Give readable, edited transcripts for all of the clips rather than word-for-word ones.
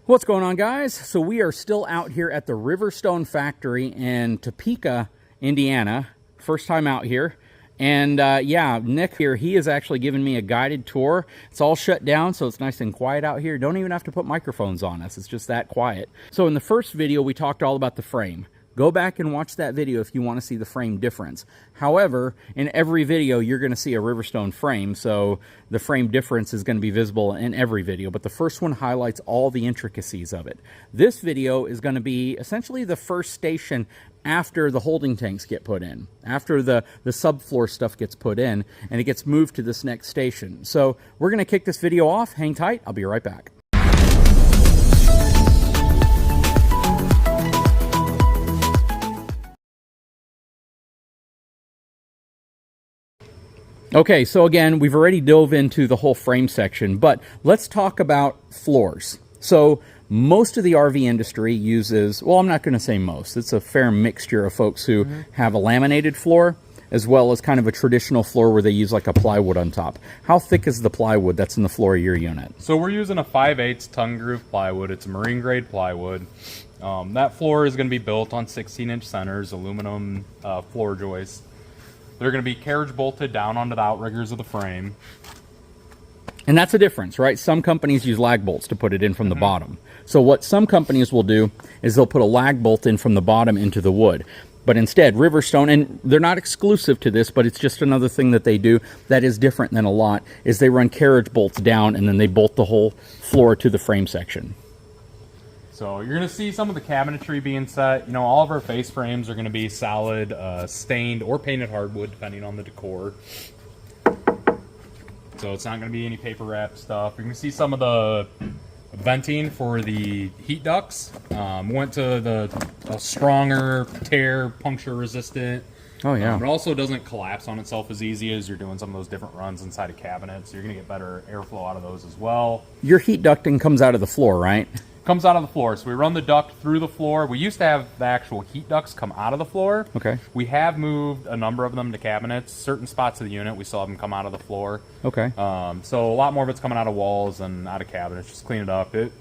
What's going on, guys? So we are still out here at the RIVERSTONE factory in Topeka, Indiana. First time out here. And yeah, Nick here, he is actually giving me a guided tour. It's all shut down, so it's nice and quiet out here. Don't even have to put microphones on us. It's just that quiet. So in the first video, we talked all about the frame. Go back and watch that video if you want to see the frame difference. However, in every video, you're going to see a RIVERSTONE frame, so the frame difference is going to be visible in every video, but the first one highlights all the intricacies of it. This video is going to be essentially the first station after the holding tanks get put in, after the subfloor stuff gets put in, and it gets moved to this next station. So we're going to kick this video off. Hang tight. I'll be right back. Okay, so again, we've already dove into the whole frame section, but let's talk about floors. So most of the RV industry uses, well, I'm not going to say most, it's a fair mixture of folks who have a laminated floor as well as kind of a traditional floor where they use like a plywood on top. How thick is the plywood that's in the floor of your unit? So we're using a 5/8 tongue groove plywood. It's a marine grade plywood. That floor is going to be built on 16-inch centers, aluminum floor joists. They're going to be carriage bolted down onto the outriggers of the frame. And that's a difference, right? Some companies use lag bolts to put it in from the bottom. So what some companies will do is they'll put a lag bolt in from the bottom into the wood. But instead, RIVERSTONE, and they're not exclusive to this, but it's just another thing that they do that is different than a lot, is they run carriage bolts down and then they bolt the whole floor to the frame section. So you're going to see some of the cabinetry being set. You know, all of our face frames are going to be solid, stained or painted hardwood, depending on the decor. So it's not going to be any paper wrap stuff. You're going to see some of the venting for the heat ducts. Went to the stronger, tear, puncture resistant. Oh yeah. It also doesn't collapse on itself as easy as you're doing some of those different runs inside of cabinets. So you're going to get better airflow out of those as well. Your heat ducting comes out of the floor, right? Comes out of the floor. So we run the duct through the floor. We used to have the actual heat ducts come out of the floor. Okay. We have moved a number of them to cabinets. Certain spots of the unit, we still have them come out of the floor. Okay. So a lot more of it's coming out of walls and out of cabinets. Just clean it up. It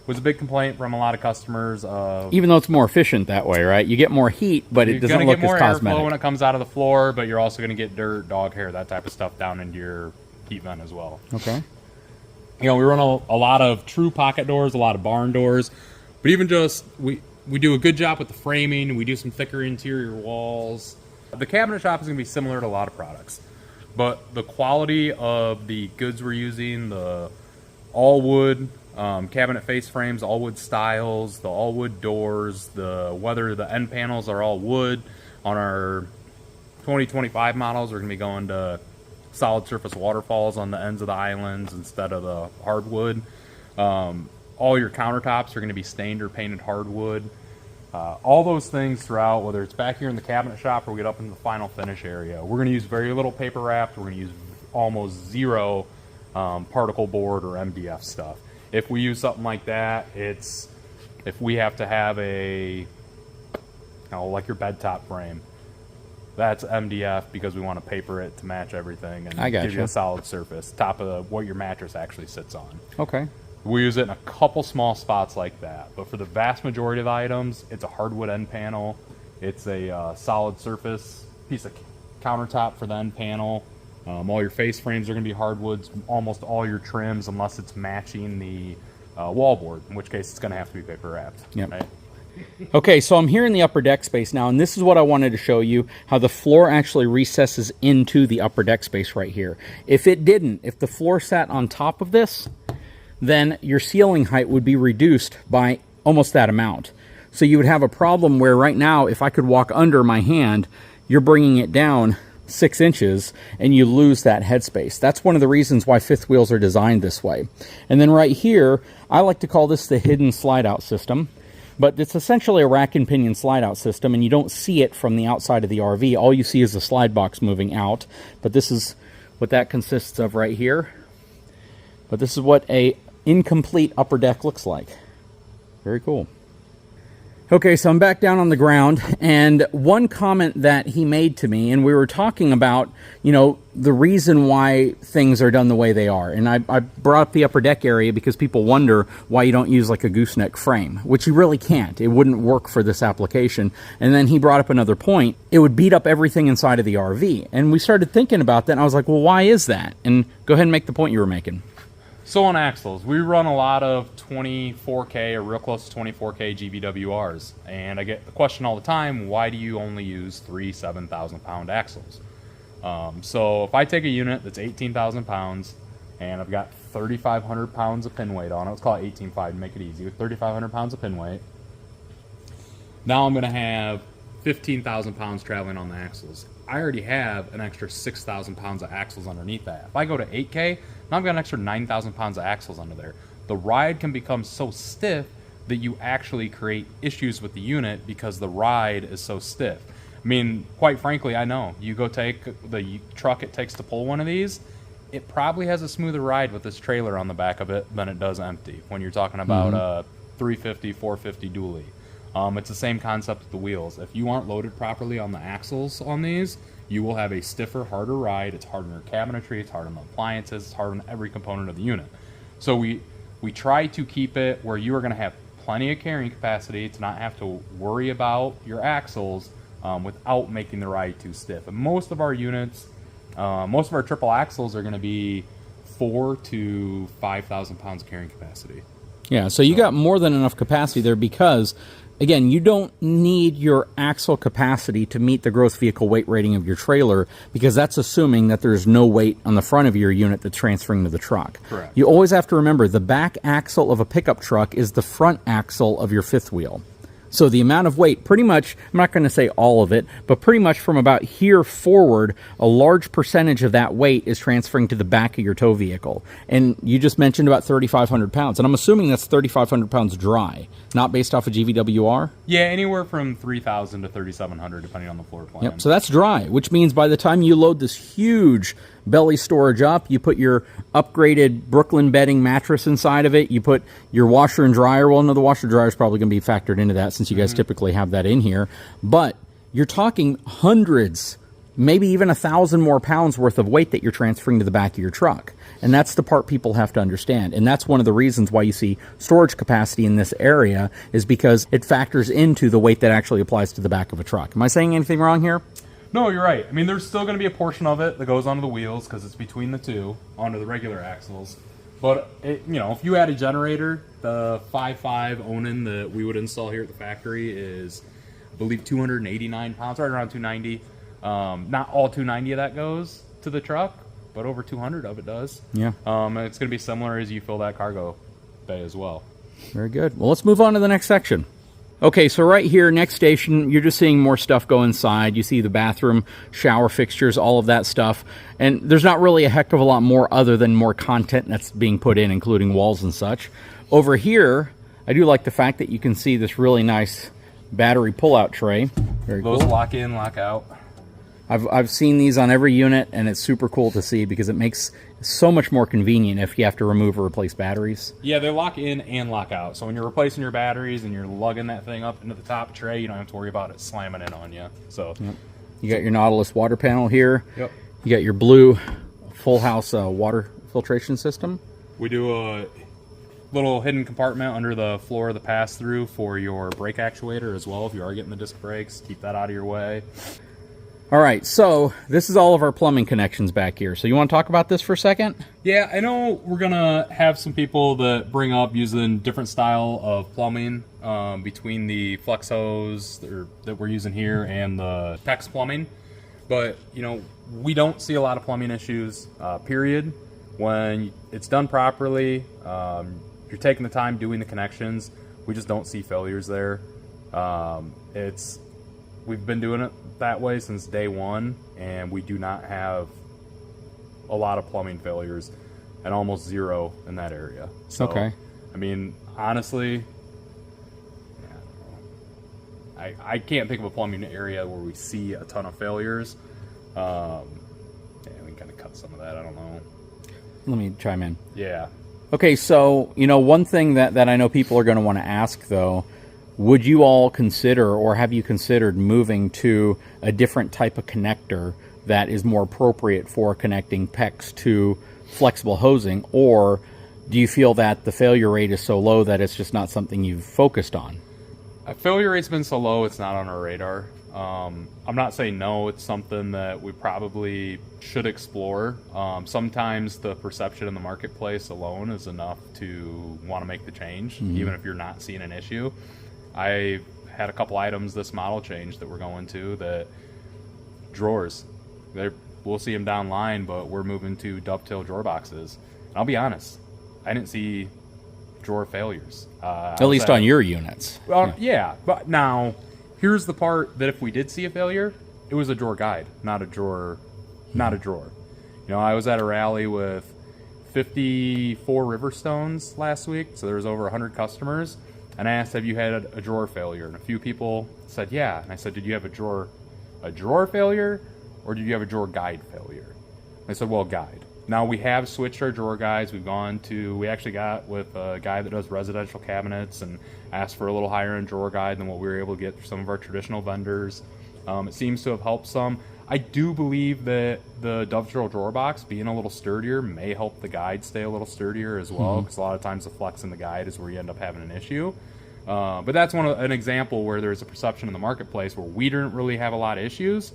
was a big complaint from a lot of customers. Even though it's more efficient that way, right? You get more heat, but it doesn't look as cosmetic. You're going to get more airflow when it comes out of the floor, but you're also going to get dirt, dog hair, that type of stuff down into your heat vent as well. Okay. You know, we run a lot of true pocket doors, a lot of barn doors. But even just, we do a good job with the framing. We do some thicker interior walls. The cabinet shop is going to be similar to a lot of products. But the quality of the goods we're using, the all-wood cabinet face frames, all-wood styles, the all-wood doors, whether the end panels are all wood. On our 2025 models, we're going to be going to solid surface waterfalls on the ends of the islands instead of the hardwood. All your countertops are going to be stained or painted hardwood. All those things throughout, whether it's back here in the cabinet shop or we get up into the final finish area, we're going to use very little paper wrap. We're going to use almost zero particle board or MDF stuff. If we use something like that, if we have to have like your bed top frame, that's MDF because we want to paper it to match everything and give you a solid surface, top of what your mattress actually sits on. Okay. We use it in a couple small spots like that, but for the vast majority of the items, it's a hardwood end panel. It's a solid surface piece of countertop for the end panel. All your face frames are going to be hardwoods. Almost all your trims, unless it's matching the wallboard, in which case it's going to have to be paper wrapped. Yep. Right? Okay, so I'm here in the upper deck space now, and this is what I wanted to show you, how the floor actually recesses into the upper deck space right here. If it didn't, if the floor sat on top of this, then your ceiling height would be reduced by almost that amount. So you would have a problem where right now, if I could walk under my hand, you're bringing it down 6 inches and you lose that headspace. That's one of the reasons why fifth wheels are designed this way. And then right here, I like to call this the hidden slide out system. But it's essentially a rack and pinion slide out system, and you don't see it from the outside of the RV. All you see is the slide box moving out. But this is what that consists of right here. But this is what a incomplete upper deck looks like. Very cool. Okay, so I'm back down on the ground, and one comment that he made to me, and we were talking about, you know, the reason why things are done the way they are. And I brought up the upper deck area because people wonder why you don't use like a gooseneck frame, which you really can't. It wouldn't work for this application. And then he brought up another point. It would beat up everything inside of the RV. And we started thinking about that, and I was like, well, why is that? And go ahead and make the point you were making. So on axles, we run a lot of 24K or real close to 24K GVWRs. And I get the question all the time, why do you only use 3 7,000 pound axles? So if I take a unit that's 18,000 pounds and I've got 3,500 pounds of pin weight on it, let's call it 18.5 to make it easy, with 3,500 pounds of pin weight. Now I'm gonna have 15,000 pounds traveling on the axles. I already have an extra 6,000 pounds of axles underneath that. If I go to 8K, now I've got an extra 9,000 pounds of axles under there. The ride can become so stiff that you actually create issues with the unit because the ride is so stiff. I mean, quite frankly, I know. You go take the truck it takes to pull one of these, it probably has a smoother ride with this trailer on the back of it than it does empty when you're talking about a 350, 450 dually. It's the same concept with the wheels. If you aren't loaded properly on the axles on these, you will have a stiffer, harder ride. It's hard on your cabinetry, it's hard on the appliances, it's hard on every component of the unit. So we try to keep it where you are going to have plenty of carrying capacity to not have to worry about your axles without making the ride too stiff. And most of our units, most of our triple axles are going to be 4,000 to 5,000 pounds of carrying capacity. Yeah, so you got more than enough capacity there because, again, you don't need your axle capacity to meet the gross vehicle weight rating of your trailer because that's assuming that there's no weight on the front of your unit that's transferring to the truck. Correct. You always have to remember the back axle of a pickup truck is the front axle of your fifth wheel. So the amount of weight, pretty much, I'm not going to say all of it, but pretty much from about here forward, a large percentage of that weight is transferring to the back of your tow vehicle. And you just mentioned about 3,500 pounds, and I'm assuming that's 3,500 pounds dry, not based off of GVWR? Yeah, anywhere from 3,000 to 3,700, depending on the floor plan. Yep, so that's dry, which means by the time you load this huge belly storage up, you put your upgraded Brooklyn bedding mattress inside of it, you put your washer and dryer. Well, no, the washer and dryer is probably going to be factored into that since you guys typically have that in here. But you're talking hundreds, maybe even 1,000 more pounds worth of weight that you're transferring to the back of your truck. And that's the part people have to understand. And that's one of the reasons why you see storage capacity in this area is because it factors into the weight that actually applies to the back of a truck. Am I saying anything wrong here? No, you're right. I mean, there's still going to be a portion of it that goes onto the wheels because it's between the two, onto the regular axles. But, you know, if you add a generator, the 5.5 Onan that we would install here at the factory is, I believe, 289 pounds, right around 290. Not all 290 of that goes to the truck, but over 200 of it does. Yeah. And it's going to be similar as you fill that cargo bay as well. Very good. Well, let's move on to the next section. Okay, so right here, next station, you're just seeing more stuff go inside. You see the bathroom, shower fixtures, all of that stuff. And there's not really a heck of a lot more other than more content that's being put in, including walls and such. Over here, I do like the fact that you can see this really nice battery pull-out tray. Very cool. Those lock in, lock out. I've seen these on every unit, and it's super cool to see because it makes it so much more convenient if you have to remove or replace batteries. Yeah, they lock in and lock out. So when you're replacing your batteries and you're lugging that thing up into the top tray, you don't have to worry about it slamming in on you. So yep. You got your Nautilus water panel here. Yep. You got your blue full house water filtration system. We do a little hidden compartment under the floor of the pass-through for your brake actuator as well. If you are getting the disc brakes, keep that out of your way. All right, so this is all of our plumbing connections back here. So you want to talk about this for a second? Yeah, I know we're going to have some people that bring up using different style of plumbing between the flex hose that we're using here and the PEX plumbing. But, you know, we don't see a lot of plumbing issues, period. When it's done properly, you're taking the time doing the connections, we just don't see failures there. We've been doing it that way since day one, and we do not have a lot of plumbing failures, and almost zero in that area. So, okay. I mean, honestly, I can't think of a plumbing area where we see a ton of failures. Yeah, we can kind of cut some of that. I don't know. Let me chime in. Yeah. Okay, so, you know, one thing that I know people are going to want to ask, though, would you all consider, or have you considered moving to a different type of connector that is more appropriate for connecting PEX to flexible hosing? Or do you feel that the failure rate is so low that it's just not something you've focused on? Failure rate's been so low, it's not on our radar. I'm not saying no, it's something that we probably should explore. Sometimes the perception in the marketplace alone is enough to want to make the change, even if you're not seeing an issue. I had a couple items this model change that we're going to, that drawers, we'll see them down line, but we're moving to dovetail drawer boxes. And I'll be honest, I didn't see drawer failures. At least on your units. Well, yeah, but now here's the part that if we did see a failure, it was a drawer guide, not a drawer. You know, I was at a rally with 54 Riverstones last week, so there was over 100 customers, and I asked, have you had a drawer failure? And a few people said, yeah. And I said, did you have a drawer failure, or did you have a drawer guide failure? And they said, well, guide. Now we have switched our drawer guides. We actually got with a guy that does residential cabinets and asked for a little higher end drawer guide than what we were able to get through some of our traditional vendors. It seems to have helped some. I do believe that the dovetail drawer box being a little sturdier may help the guide stay a little sturdier as well, because a lot of times the flex in the guide is where you end up having an issue. But that's an example where there's a perception in the marketplace where we didn't really have a lot of issues,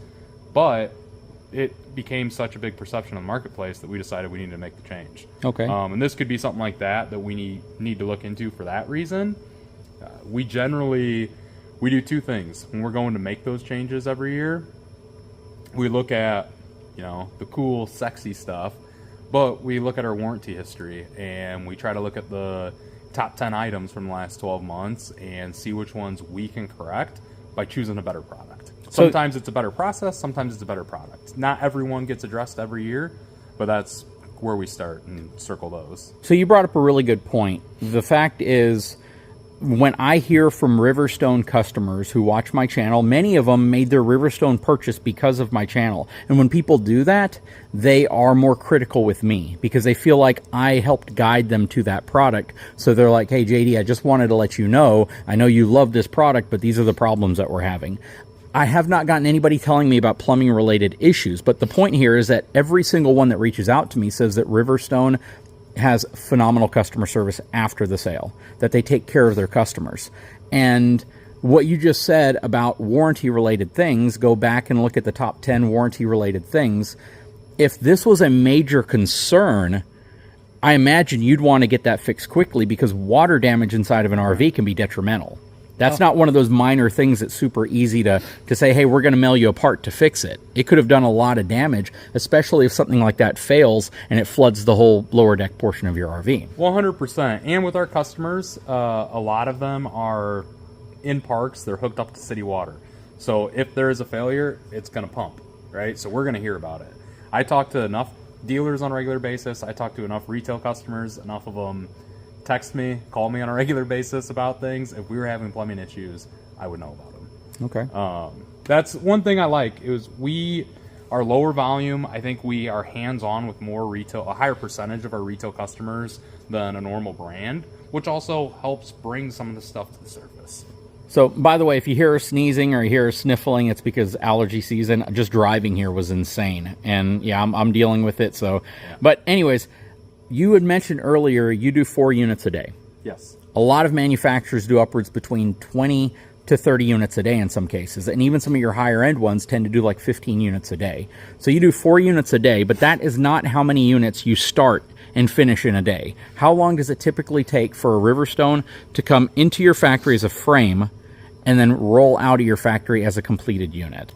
but it became such a big perception in the marketplace that we decided we needed to make the change. Okay. And this could be something like that we need to look into for that reason. We do two things when we're going to make those changes every year. We look at, the cool, sexy stuff, but we look at our warranty history, and we try to look at the top 10 items from the last 12 months and see which ones we can correct by choosing a better product. Sometimes it's a better process, sometimes it's a better product. Not everyone gets addressed every year, but that's where we start and circle those. So you brought up a really good point. The fact is, when I hear from Riverstone customers who watch my channel, many of them made their Riverstone purchase because of my channel. And when people do that, they are more critical with me because they feel like I helped guide them to that product. So they're like, hey, JD, I just wanted to let you know, I know you love this product, but these are the problems that we're having. I have not gotten anybody telling me about plumbing related issues, but the point here is that every single one that reaches out to me says that Riverstone has phenomenal customer service after the sale, that they take care of their customers. And what you just said about warranty related things, go back and look at the top 10 warranty related things. If this was a major concern, I imagine you'd want to get that fixed quickly because water damage inside of an RV can be detrimental. That's not one of those minor things that's super easy to say, hey, we're going to mail you a part to fix it. It could have done a lot of damage, especially if something like that fails and it floods the whole lower deck portion of your RV. 100%. And with our customers, a lot of them are in parks. They're hooked up to city water. So if there is a failure, it's going to pump, right? So we're going to hear about it. I talk to enough dealers on a regular basis. I talk to enough retail customers, enough of them text me, call me on a regular basis about things. If we were having plumbing issues, I would know about them. Okay. That's one thing I like. We are lower volume. I think we are hands-on with more retail, a higher percentage of our retail customers than a normal brand, which also helps bring some of the stuff to the surface. So, by the way, if you hear her sneezing or you hear her sniffling, it's because allergy season. Just driving here was insane. And yeah, I'm dealing with it. So, yeah. But anyways, you had mentioned earlier you do 4 units a day. Yes. A lot of manufacturers do upwards between 20 to 30 units a day in some cases. And even some of your higher end ones tend to do like 15 units a day. So you do 4 units a day, but that is not how many units you start and finish in a day. How long does it typically take for a Riverstone to come into your factory as a frame and then roll out of your factory as a completed unit?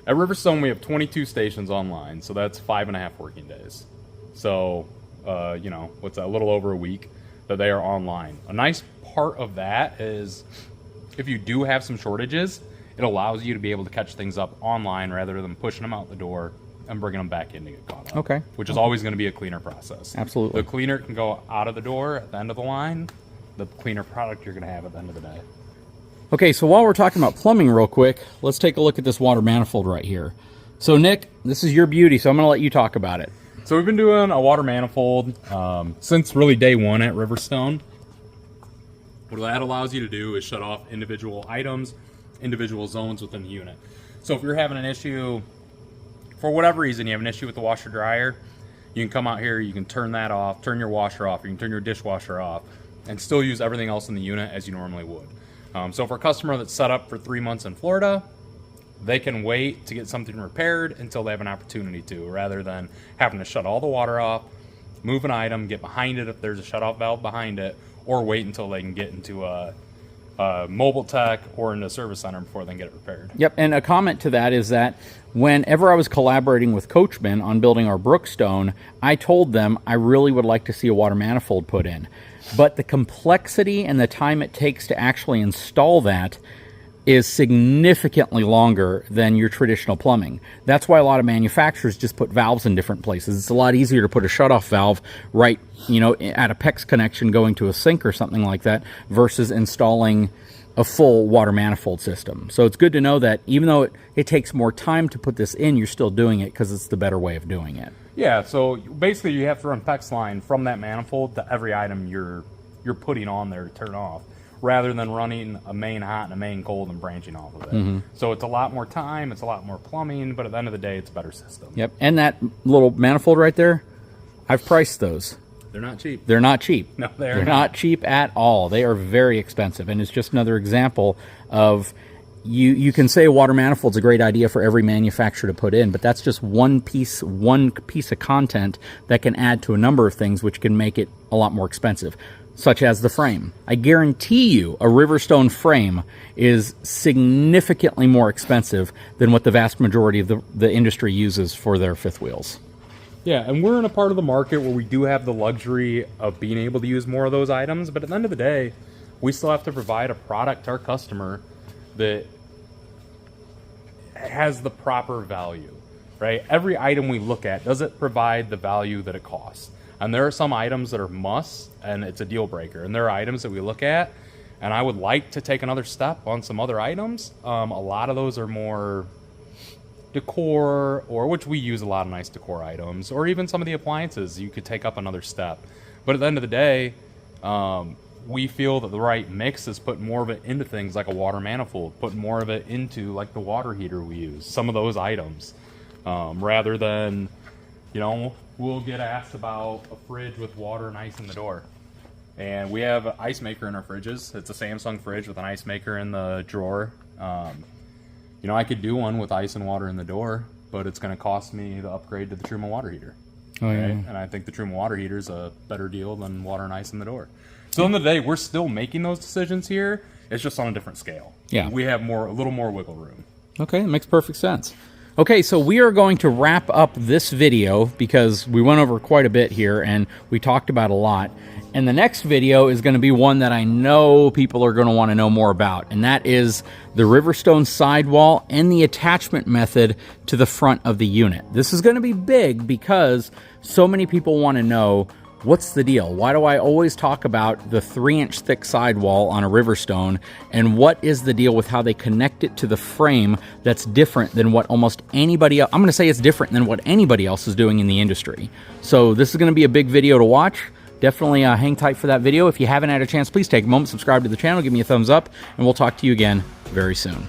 At Riverstone, we have 22 stations online, so that's 5.5 working days. So, what's that, a little over a week that they are online. A nice part of that is if you do have some shortages, it allows you to be able to catch things up online rather than pushing them out the door and bringing them back in to get caught up. Okay. Which is always going to be a cleaner process. Absolutely. The cleaner can go out of the door at the end of the line, the cleaner product you're going to have at the end of the day. Okay, so while we're talking about plumbing real quick, let's take a look at this water manifold right here. So Nick, this is your beauty, so I'm going to let you talk about it. So we've been doing a water manifold since really day one at Riverstone. What that allows you to do is shut off individual items, individual zones within the unit. So if you're having an issue, for whatever reason, you have an issue with the washer dryer, you can come out here, you can turn that off, turn your washer off, you can turn your dishwasher off, and still use everything else in the unit as you normally would. So for a customer that's set up for 3 months in Florida, they can wait to get something repaired until they have an opportunity to, rather than having to shut all the water off, move an item, get behind it if there's a shutoff valve behind it, or wait until they can get into a mobile tech or into a service center before they can get it repaired. Yep, and a comment to that is that whenever I was collaborating with Coachman on building our Brookstone, I told them I really would like to see a water manifold put in. But the complexity and the time it takes to actually install that is significantly longer than your traditional plumbing. That's why a lot of manufacturers just put valves in different places. It's a lot easier to put a shutoff valve right, you know, at a PEX connection going to a sink or something like that versus installing a full water manifold system. So it's good to know that even though it takes more time to put this in, you're still doing it because it's the better way of doing it. Yeah, so basically you have to run PEX line from that manifold to every item you're putting on there to turn off, rather than running a main hot and a main cold and branching off of it. So it's a lot more time, it's a lot more plumbing, but at the end of the day, it's a better system. Yep, and that little manifold right there, I've priced those. They're not cheap. They're not cheap. No, they're not cheap at all. They are very expensive, and it's just another example of you can say a water manifold's a great idea for every manufacturer to put in, but that's just one piece of content that can add to a number of things which can make it a lot more expensive, such as the frame. I guarantee you a RIVERSTONE frame is significantly more expensive than what the vast majority of the industry uses for their fifth wheels. Yeah, and we're in a part of the market where we do have the luxury of being able to use more of those items, but at the end of the day, we still have to provide a product to our customer that has the proper value, right? Every item we look at, does it provide the value that it costs? And there are some items that are musts, and it's a deal breaker. And there are items that we look at, and I would like to take another step on some other items. A lot of those are more decor, or which we use a lot of nice decor items, or even some of the appliances, you could take up another step. But at the end of the day, we feel that the right mix is put more of it into things like a water manifold, put more of it into like the water heater we use, some of those items, rather than, you know, we'll get asked about a fridge with water and ice in the door. And we have an ice maker in our fridges. It's a Samsung fridge with an ice maker in the drawer. You know, I could do one with ice and water in the door, but it's going to cost me the upgrade to the Truma water heater. Oh, yeah. Right? And I think the Truma water heater is a better deal than water and ice in the door. So in the day, we're still making those decisions here. It's just on a different scale. Yeah. We have a little more wiggle room. Okay, that makes perfect sense. Okay, so we are going to wrap up this video because we went over quite a bit here and we talked about a lot. And the next video is going to be one that I know people are going to want to know more about, and that is the RIVERSTONE sidewall and the attachment method to the front of the unit. This is going to be big because so many people want to know, what's the deal? Why do I always talk about the 3-inch thick sidewall on a RIVERSTONE, and what is the deal with how they connect it to the frame that's different than what almost anybody else, I'm going to say it's different than what anybody else is doing in the industry. So this is going to be a big video to watch. Definitely hang tight for that video. If you haven't had a chance, please take a moment, subscribe to the channel, give me a thumbs up, and we'll talk to you again very soon.